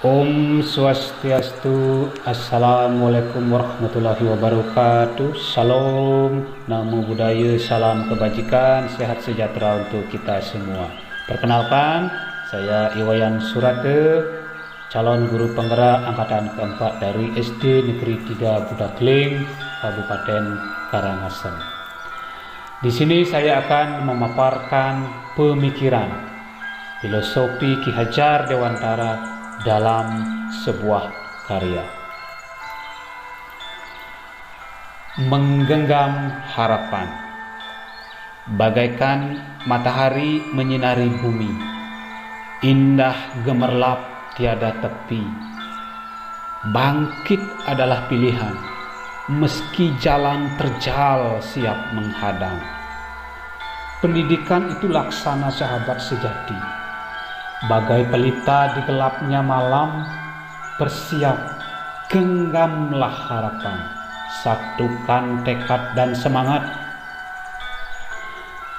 Om Swastiastu, Assalamualaikum warahmatullahi wabarakatuh. Salam, namo buddhaya, salam kebajikan, sehat sejahtera untuk kita semua. Perkenalkan, saya Iwayan Surate, calon guru penggerak angkatan keempat dari SD Negeri 3 Budakling, Kabupaten Karangasem. Di sini saya akan memaparkan pemikiran filosofi Ki Hajar Dewantara dalam sebuah karya. Menggenggam harapan, bagaikan matahari menyinari bumi, indah gemerlap tiada tepi. Bangkit adalah pilihan, meski jalan terjal siap menghadang. Pendidikan itu laksana sahabat sejati, bagai pelita di gelapnya malam. Bersiap, genggamlah harapan, satukan tekad dan semangat.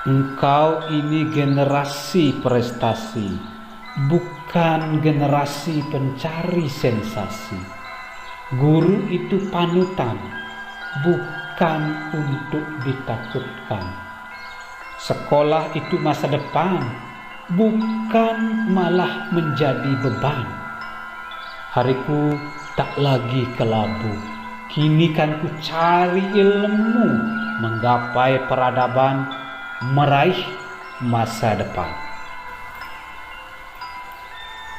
Engkau ini generasi prestasi, bukan generasi pencari sensasi. Guru itu panutan, bukan untuk ditakutkan. Sekolah itu masa depan, bukan malah menjadi beban. Hariku tak lagi kelabu, kini kan ku cari ilmu, menggapai peradaban, meraih masa depan.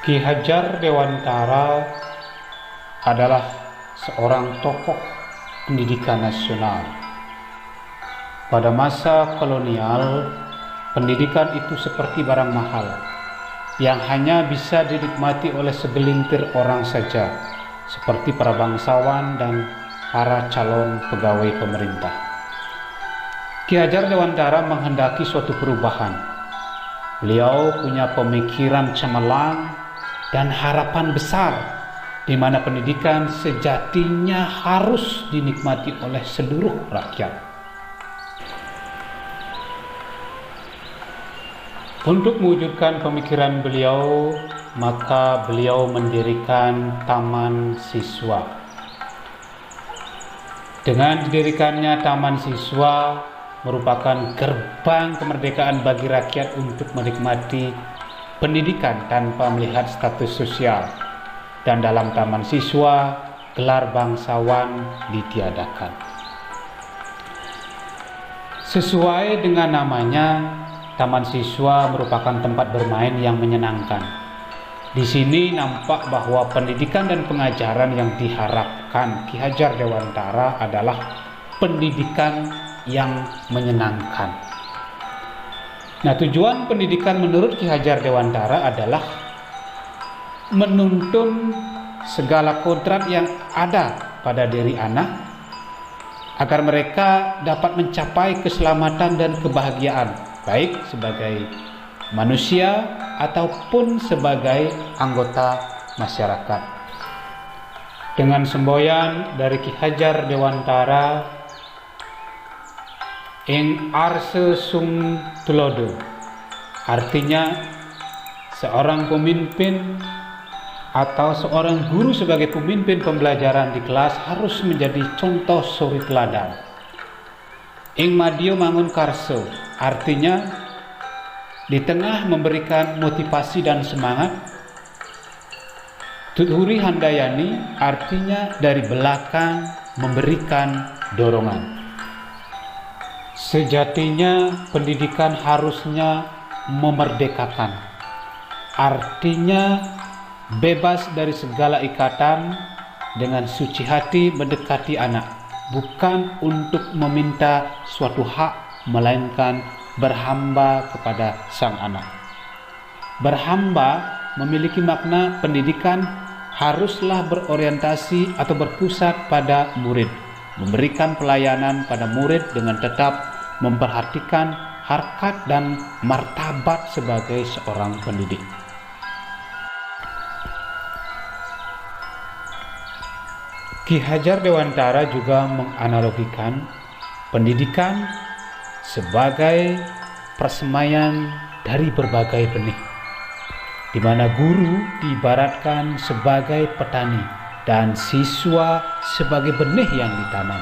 Ki Hajar Dewantara adalah seorang tokoh pendidikan nasional. Pada masa kolonial, pendidikan itu seperti barang mahal yang hanya bisa dinikmati oleh segelintir orang saja, seperti para bangsawan dan para calon pegawai pemerintah. Ki Hajar Dewantara menghendaki suatu perubahan. Beliau punya pemikiran cemerlang dan harapan besar, di mana pendidikan sejatinya harus dinikmati oleh seluruh rakyat. Untuk mewujudkan pemikiran beliau, maka beliau mendirikan Taman Siswa. Dengan didirikannya Taman Siswa merupakan gerbang kemerdekaan bagi rakyat untuk menikmati pendidikan tanpa melihat status sosial. Dan dalam Taman Siswa, gelar bangsawan ditiadakan. Sesuai dengan namanya, Taman Siswa merupakan tempat bermain yang menyenangkan. Di sini nampak bahwa pendidikan dan pengajaran yang diharapkan Ki Hajar Dewantara adalah pendidikan yang menyenangkan. Nah, tujuan pendidikan menurut Ki Hajar Dewantara adalah menuntun segala kodrat yang ada pada diri anak agar mereka dapat mencapai keselamatan dan kebahagiaan, baik sebagai manusia ataupun sebagai anggota masyarakat. Dengan semboyan dari Ki Hajar Dewantara, ing arse sung tulodo, artinya seorang pemimpin atau seorang guru sebagai pemimpin pembelajaran di kelas harus menjadi contoh suri teladan. Ing madio mangun karso, artinya di tengah memberikan motivasi dan semangat. Tuturi handayani, artinya dari belakang memberikan dorongan. Sejatinya pendidikan harusnya memerdekakan, artinya bebas dari segala ikatan, dengan suci hati mendekati anak, bukan untuk meminta suatu hak, melainkan berhamba kepada sang anak. Berhamba memiliki makna pendidikan haruslah berorientasi atau berpusat pada murid, memberikan pelayanan pada murid dengan tetap memperhatikan harkat dan martabat sebagai seorang pendidik. Ki Hajar Dewantara juga menganalogikan pendidikan sebagai persemaian dari berbagai benih. di mana guru diibaratkan sebagai petani dan siswa sebagai benih yang ditanam.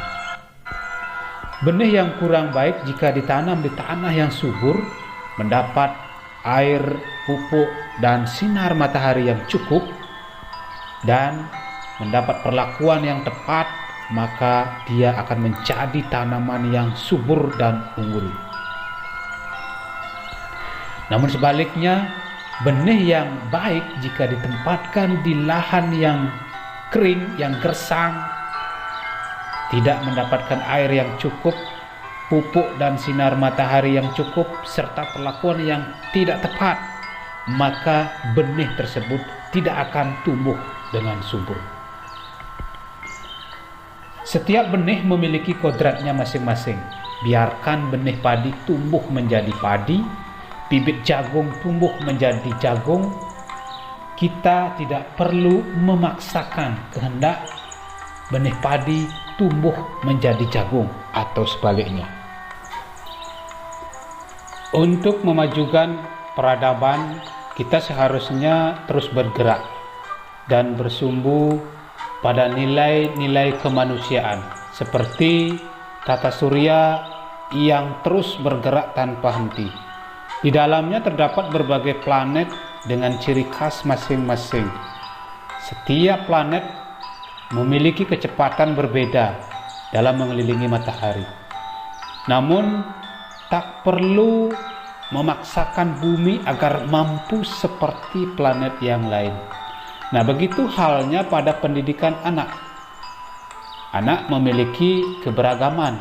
Benih yang kurang baik jika ditanam di tanah yang subur, mendapat air, pupuk, dan sinar matahari yang cukup, dan mendapat perlakuan yang tepat, maka dia akan menjadi tanaman yang subur dan unggul. Namun sebaliknya, benih yang baik jika ditempatkan di lahan yang kering, yang gersang, tidak mendapatkan air yang cukup, pupuk dan sinar matahari yang cukup, serta perlakuan yang tidak tepat, maka benih tersebut tidak akan tumbuh dengan subur. Setiap benih memiliki kodratnya masing-masing. Biarkan benih padi tumbuh menjadi padi, bibit jagung tumbuh menjadi jagung. Kita tidak perlu memaksakan kehendak benih padi tumbuh menjadi jagung atau sebaliknya. Untuk memajukan peradaban, kita seharusnya terus bergerak dan bersumbu pada nilai-nilai kemanusiaan seperti tata surya yang terus bergerak tanpa henti. Di dalamnya terdapat berbagai planet dengan ciri khas masing-masing. Setiap planet memiliki kecepatan berbeda dalam mengelilingi matahari. Namun, tak perlu memaksakan bumi agar mampu seperti planet yang lain. Nah, begitu halnya pada pendidikan anak. Anak memiliki keberagaman.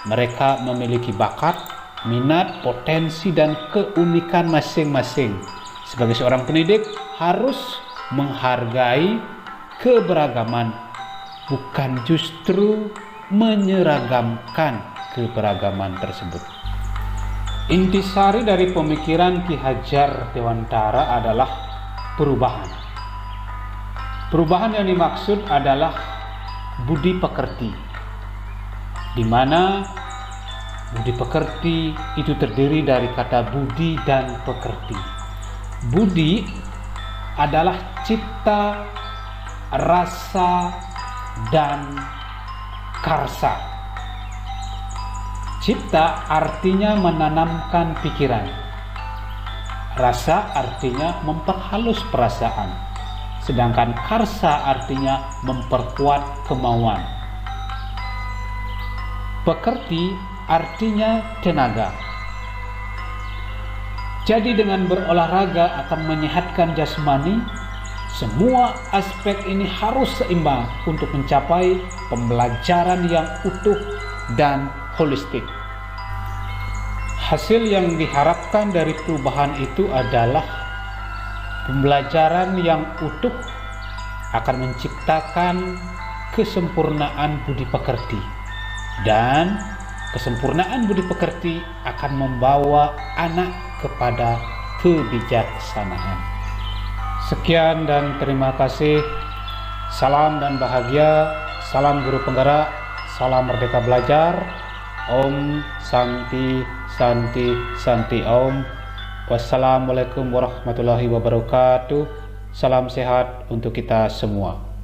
Mereka memiliki bakat, minat, potensi, dan keunikan masing-masing. Sebagai seorang pendidik, harus menghargai keberagaman, bukan justru menyeragamkan keberagaman tersebut. Intisari dari pemikiran Ki Hajar Dewantara adalah perubahan. Perubahan yang dimaksud adalah budi pekerti, di mana budi pekerti itu terdiri dari kata budi dan pekerti. Budi adalah cipta, rasa, dan karsa. Cipta artinya menanamkan pikiran. Rasa artinya memperhalus perasaan. Sedangkan karsa artinya memperkuat kemauan. Pekerti artinya tenaga. Jadi dengan berolahraga akan menyehatkan jasmani. Semua aspek ini harus seimbang untuk mencapai pembelajaran yang utuh dan holistik. Hasil yang diharapkan dari perubahan itu adalah pembelajaran yang utuh akan menciptakan kesempurnaan budi pekerti, dan kesempurnaan budi pekerti akan membawa anak kepada kebijaksanaan. Sekian dan terima kasih. Salam dan bahagia. Salam guru penggerak. Salam merdeka belajar. Om Santi Santi Santi Om. Wassalamualaikum warahmatullahi wabarakatuh. Salam sehat untuk kita semua.